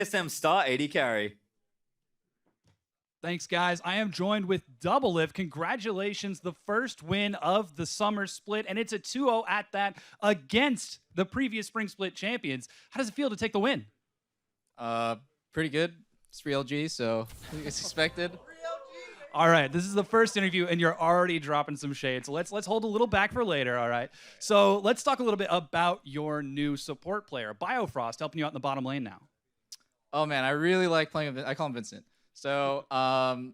TSM star AD carry. Thanks, guys. I am joined with Doublelift. Congratulations, the first win of the summer split, and it's a 2-0 at that against the previous spring split champions. How does it feel to take the win? Pretty good. It's real G, so it's expected. All right, this is the first interview, and you're already dropping some shade. So let's hold a little back for later. All right. So let's talk a little bit about your new support player, Biofrost, helping you out in the bottom lane now. Oh man, I really like playing with. I call him Vincent. So man,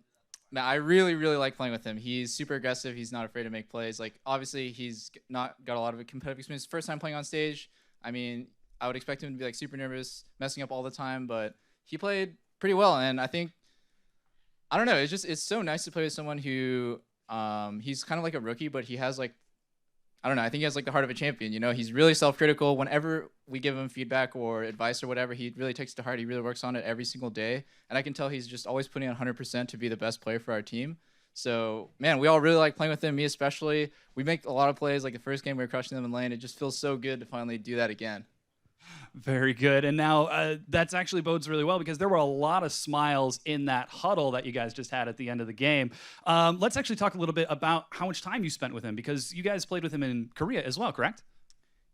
I really like playing with him. He's super aggressive. He's not afraid to make plays. Like obviously, he's not got a lot of competitive experience. First time playing on stage. I mean, I would expect him to be like super nervous, messing up all the time, but he played pretty well, and I think. I don't know. It's so nice to play with someone who he's kind of like a rookie, but he has like, I don't know. I think he has like the heart of a champion. You know, he's really self-critical. Whenever we give him feedback or advice or whatever, he really takes it to heart. He really works on it every single day, and I can tell he's just always putting on 100% to be the best player for our team. So man, we all really like playing with him. Me especially. We make a lot of plays. Like the first game we were crushing them in lane. It just feels so good to finally do that again. Very good. And now that's actually bodes really well because there were a lot of smiles in that huddle that you guys just had at the end of the game. Let's actually talk a little bit about how much time you spent with him because you guys played with him in Korea as well, correct?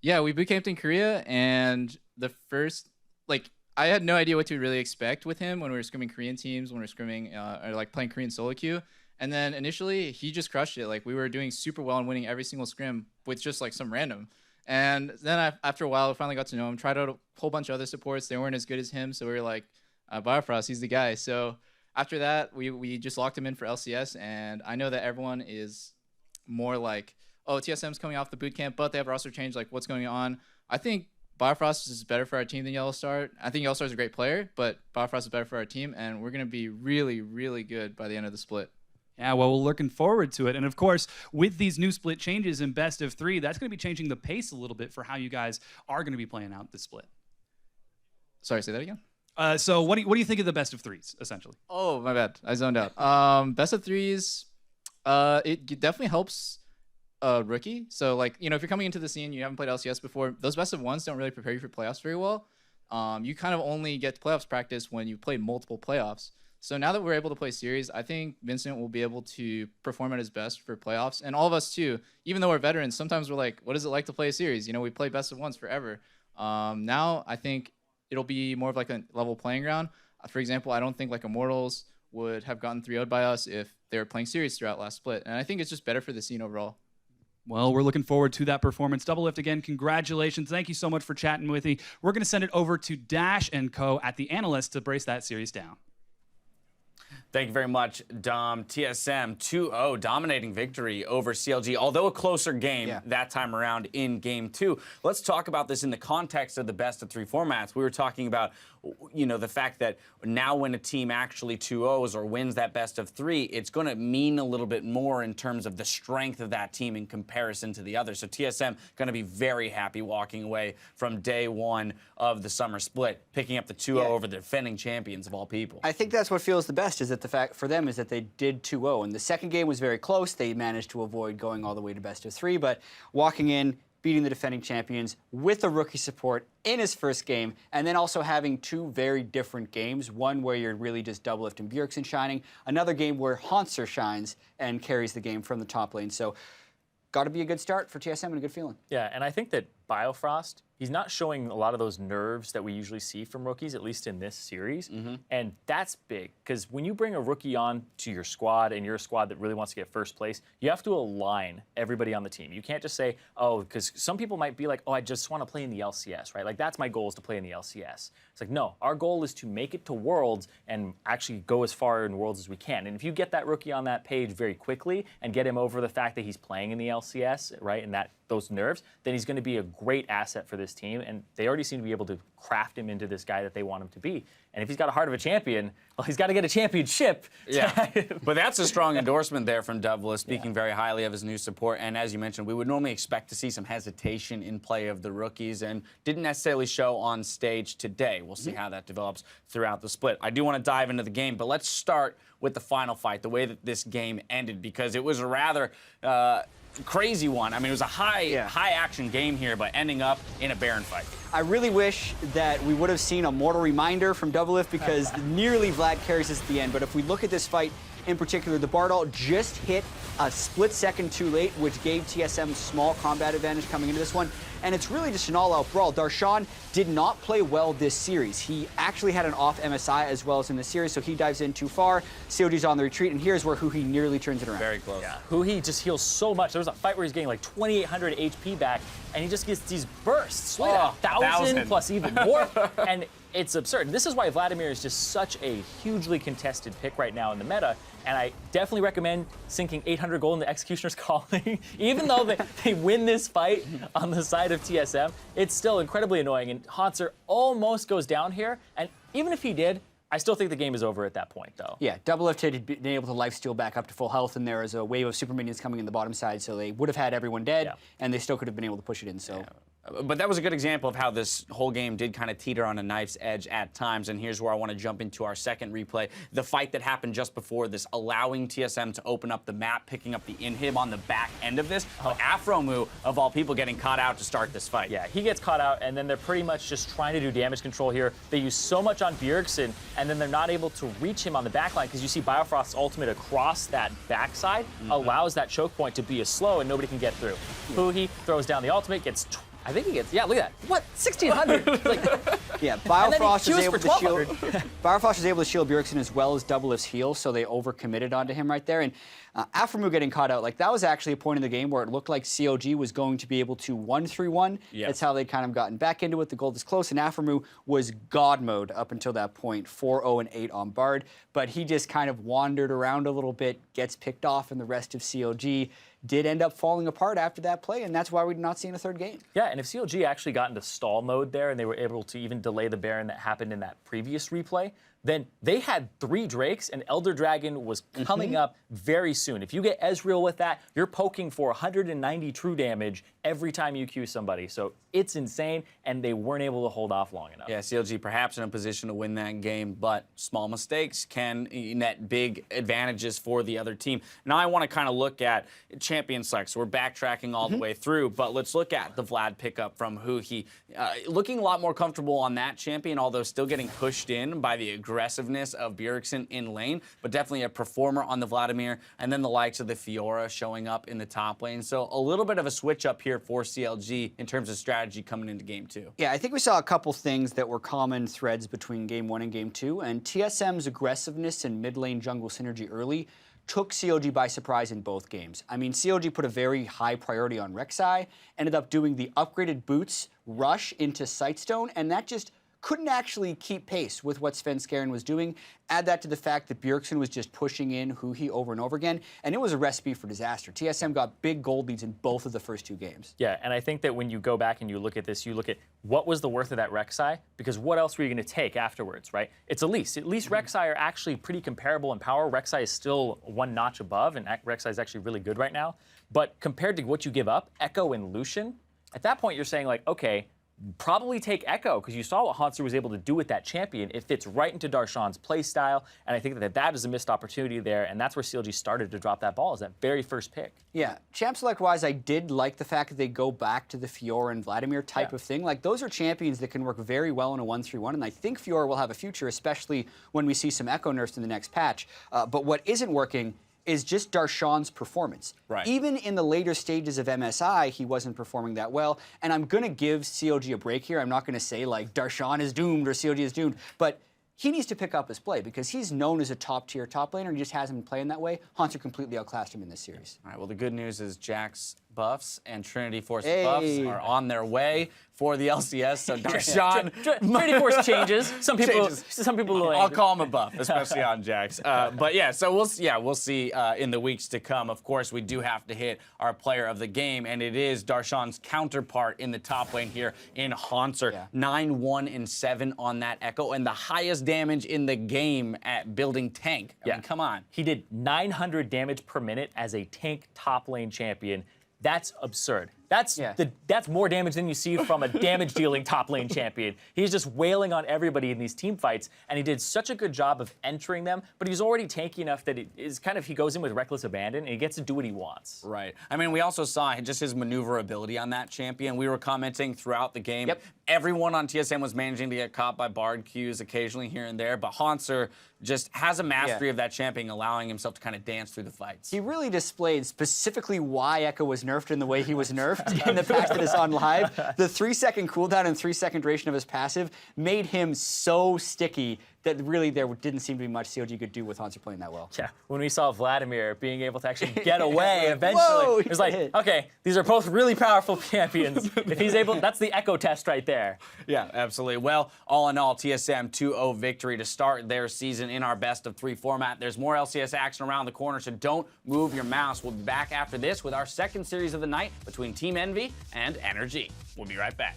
Yeah, we boot camped in Korea, and the first, like, I had no idea what to really expect with him when we were scrimming Korean teams, when we were scrimming, or like playing Korean solo queue. And then initially, he just crushed it. Like, we were doing super well and winning every single scrim with just like some random. And then after a while, we finally got to know him, tried out a whole bunch of other supports. They weren't as good as him, so we were like, Biofrost, he's the guy. So after that, we just locked him in for LCS, and I know that everyone is more like, oh, TSM's coming off the boot camp, but they have roster change, like what's going on. I think Biofrost is better for our team than Yellowstar. I think Yellowstar is a great player, but Biofrost is better for our team, and we're going to be really good by the end of the split. Yeah, well, we're looking forward to it. And of course, with these new split changes in best of 3, that's going to be changing the pace a little bit for how you guys are going to be playing out this split. Sorry, say that again? So what do you think of the best of 3s, essentially? Oh, my bad. I zoned out. Best of 3s, it definitely helps a rookie. So, like, you know, if you're coming into the scene, you haven't played LCS before, those best of 1s don't really prepare you for playoffs very well. You kind of only get playoffs practice when you play multiple playoffs. So now that we're able to play series, I think Vincent will be able to perform at his best for playoffs. And all of us too, even though we're veterans, sometimes we're like, what is it like to play a series? You know, we play best of 1s forever. Now I think it'll be more of like a level playing ground. For example, I don't think like Immortals would have gotten 3-0'd by us if they were playing series throughout last split. And I think it's just better for the scene overall. Well, we're looking forward to that performance. Doublelift, again, congratulations. Thank you so much for chatting with me. We're going to send it over to Dash and Co. at the Analyst to brace that series down. Thank you very much, Dom. TSM 2-0, dominating victory over CLG, although a closer game that time around in Game 2. Let's talk about this in the context of the best-of-3 formats. We were talking about, you know, the fact that now when a team actually 2-0s or wins that best-of-3, it's going to mean a little bit more in terms of the strength of that team in comparison to the others. So TSM going to be very happy walking away from day one of the summer split, picking up the 2-0 over the defending champions of all people. I think that's what feels the best, is that the fact for them is that they did 2-0, and the second game was very close. They managed to avoid going all the way to best-of-3, but walking in, beating the defending champions with a rookie support in his first game, and then also having 2 very different games, one where you're really just Doublelift and Bjergsen shining, another game where Hanser shines and carries the game from the top lane. So got to be a good start for TSM and a good feeling. Yeah, and I think that Biofrost, he's not showing a lot of those nerves that we usually see from rookies, at least in this series. And that's big, because when you bring a rookie on to your squad, and you're a squad that really wants to get first place, you have to align everybody on the team. You can't just say, oh, because some people might be like, oh, I just want to play in the LCS, right? Like, that's my goal, is to play in the LCS. It's like, no, our goal is to make it to Worlds and actually go as far in Worlds as we can. And if you get that rookie on that page very quickly and get him over the fact that he's playing in the LCS, right, and those nerves, then he's going to be a great asset for this team, and they already seem to be able to craft him into this guy that they want him to be. And if he's got a heart of a champion, well, he's got to get a championship. Yeah, but that's a strong endorsement there from Doublelift, speaking very highly of his new support. And as you mentioned, we would normally expect to see some hesitation in play of the rookies, and didn't necessarily show on stage today. We'll see how that develops throughout the split. I do want to dive into the game, but let's start with the final fight, the way that this game ended, because it was a rather crazy one. I mean, it was a high action game here, but ending up in a Baron fight. I really wish that we would have seen a mortal reminder from Doublelift because nearly Vlad carries us at the end. But if we look at this fight in particular, the Bardal just hit a split second too late, which gave TSM small combat advantage coming into this one. And it's really just an all-out brawl. Darshan did not play well this series. He actually had an off MSI as well as in the series, so he dives in too far. COG's on the retreat, and here's where Huhi nearly turns it around. Very close. Yeah, Huhi just heals so much. There was a fight where he's getting like 2,800 HP back, and he just gets these bursts, like 1,000 plus even more, and it's absurd. This is why Vladimir is just such a hugely contested pick right now in the meta, and I definitely recommend sinking 800 gold in the Executioner's Calling. Even though they win this fight on the side of TSM, it's still incredibly annoying, and Hauntzer almost goes down here, and even if he did, I still think the game is over at that point, though. Yeah, Doublelift had been able to lifesteal back up to full health, and there was a wave of super minions coming in the bottom side, so they would have had everyone dead, and they still could have been able to push it in. So. But that was a good example of how this whole game did kind of teeter on a knife's edge at times, and here's where I want to jump into our second replay. The fight that happened just before this, allowing TSM to open up the map, picking up the inhib on the back end of this. But Afromu, of all people, getting caught out to start this fight. Yeah, he gets caught out, and then they're pretty much just trying to do damage control here. They use so much on Bjergsen, and then they're not able to reach him on the backline because you see Biofrost's ultimate across that backside allows that choke point to be a slow, and nobody can get through. Huhi throws down the ultimate, gets I think he gets, yeah, look at that. What? 1,600? Like, yeah, Biofrost was able to shield. Biofrost was able to shield Bjergsen as well as Doublelift's heal, so they overcommitted onto him right there. And Afromu getting caught out, like that was actually a point in the game where it looked like CLG was going to be able to 1-3-1. Yes. That's how they kind of gotten back into it. The gold is close, and Afromu was God mode up until that point, 4-0-8 on Bard. But he just kind of wandered around a little bit, gets picked off, and the rest of CLG did end up falling apart after that play, and that's why we did not see in a third game. Yeah, and if CLG actually got into stall mode there and they were able to even delay the Baron that happened in that previous replay, then they had 3 Drakes and Elder Dragon was coming up very soon. If you get Ezreal with that, you're poking for 190 true damage every time you Q somebody. So it's insane, and they weren't able to hold off long enough. Yeah, CLG perhaps in a position to win that game, but small mistakes can net big advantages for the other team. Now I want to kind of look at champion select. So we're backtracking all the way through, but let's look at the Vlad pickup from Huhi. Looking a lot more comfortable on that champion, although still getting pushed in by the aggressiveness of Bjergsen in lane, but definitely a performer on the Vladimir, and then the likes of the Fiora showing up in the top lane. So a little bit of a switch up here for CLG in terms of strategy coming into game 2. Yeah, I think we saw a couple things that were common threads between game 1 and game 2, and TSM's aggressiveness and mid lane jungle synergy early took CLG by surprise in both games. I mean, CLG put a very high priority on Rek'Sai, ended up doing the upgraded boots rush into Sightstone, and that just couldn't actually keep pace with what Svenskeren was doing. Add that to the fact that Bjergsen was just pushing in Huhi over and over again, and it was a recipe for disaster. TSM got big gold leads in both of the first 2 games. Yeah, and I think that when you go back and you look at this, you look at what was the worth of that Rek'Sai, because what else were you going to take afterwards, right? It's Elise. At least Rek'Sai are actually pretty comparable in power. Rek'Sai is still 1 notch above, and Rek'Sai is actually really good right now. But compared to what you give up, Echo and Lucian, at that point you're saying like, okay, probably take Echo, because you saw what Hauntzer was able to do with that champion. It fits right into Darshan's playstyle, and I think that is a missed opportunity there, and that's where CLG started to drop that ball, is that very first pick. Yeah, champ select-wise, I did like the fact that they go back to the Fiora and Vladimir type of thing. Like, those are champions that can work very well in a 1-3-1, and I think Fiora will have a future, especially when we see some Echo nerfs in the next patch. But what isn't working is just Darshan's performance. Right. Even in the later stages of MSI, he wasn't performing that well. And I'm going to give CLG a break here. I'm not going to say, like, Darshan is doomed or CLG is doomed. But he needs to pick up his play because he's known as a top-tier top laner and he just hasn't been playing that way. Hauntzer completely outclassed him in this series. All right, well, the good news is Jack's buffs and Trinity Force buffs are on their way for the LCS. So Darshan, Trinity Force changes. Some people will. I'll call him a buff, especially on Jax. But yeah, so we'll see in the weeks to come. Of course, we do have to hit our player of the game, and it is Darshan's counterpart in the top lane here in Hauntzer. 9-1-7 on that Echo, and the highest damage in the game at building tank. I mean, come on. He did 900 damage per minute as a tank top lane champion. That's absurd. That's more damage than you see from a damage-dealing top lane champion. He's just wailing on everybody in these team fights, and he did such a good job of entering them, but he's already tanky enough that he goes in with reckless abandon, and he gets to do what he wants. Right. I mean, we also saw just his maneuverability on that champion. We were commenting throughout the game. Yep. Everyone on TSM was managing to get caught by Bard Qs occasionally here and there, but Hauntzer just has a mastery of that champion, allowing himself to kind of dance through the fights. He really displayed specifically why Echo was nerfed in the way he was nerfed, and the fact that it's on live. The 3-second cooldown and 3-second duration of his passive made him so sticky that really there didn't seem to be much CLG could do with Hauntzer playing that well. Yeah, when we saw Vladimir being able to actually get away eventually, Whoa, it was like, okay, these are both really powerful champions. If he's able, that's the Echo test right there. Yeah, absolutely. Well, all in all, TSM 2-0 victory to start their season in our best-of-3 format. There's more LCS action around the corner, so don't move your mouse. We'll be back after this with our second series of the night between Team Envy and Energy. We'll be right back.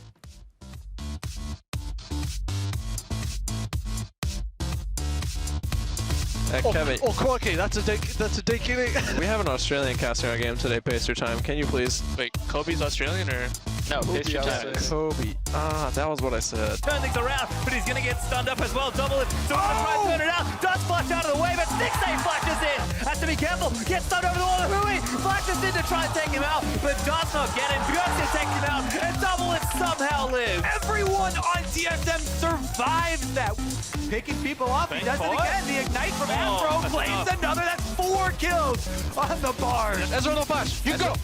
Kevin, Quirky, that's a dick killing. we have an Australian caster in our game today. Pace your time. Can you please? Wait, Kobe's Australian or? No, pace your time. Kobe. Ah, that was what I said. Turn things around, but he's gonna get stunned up as well. Double it. So gonna try and turn it out. Does flash out of the way, but Sixay flashes in. Has to be careful. Gets stunned over the wall. Hui flashes in to try and take him out, but does not get him. Beyonce takes him out, and Double it somehow lives. Everyone on TSM survives that. Picking people up. He does it again. The ignite from Afro blames another. That's 4 kills on the bar. Ezra, no flash. You go.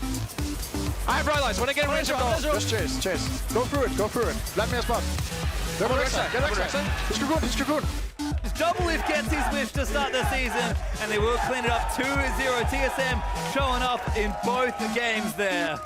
I have realized when I get range, just chase. Go through it. Let me a spot. Get Rek'Sai. He's Dragoon. Double If gets his wish to start the season, and they will clean it up 2-0. TSM showing up in both the games there.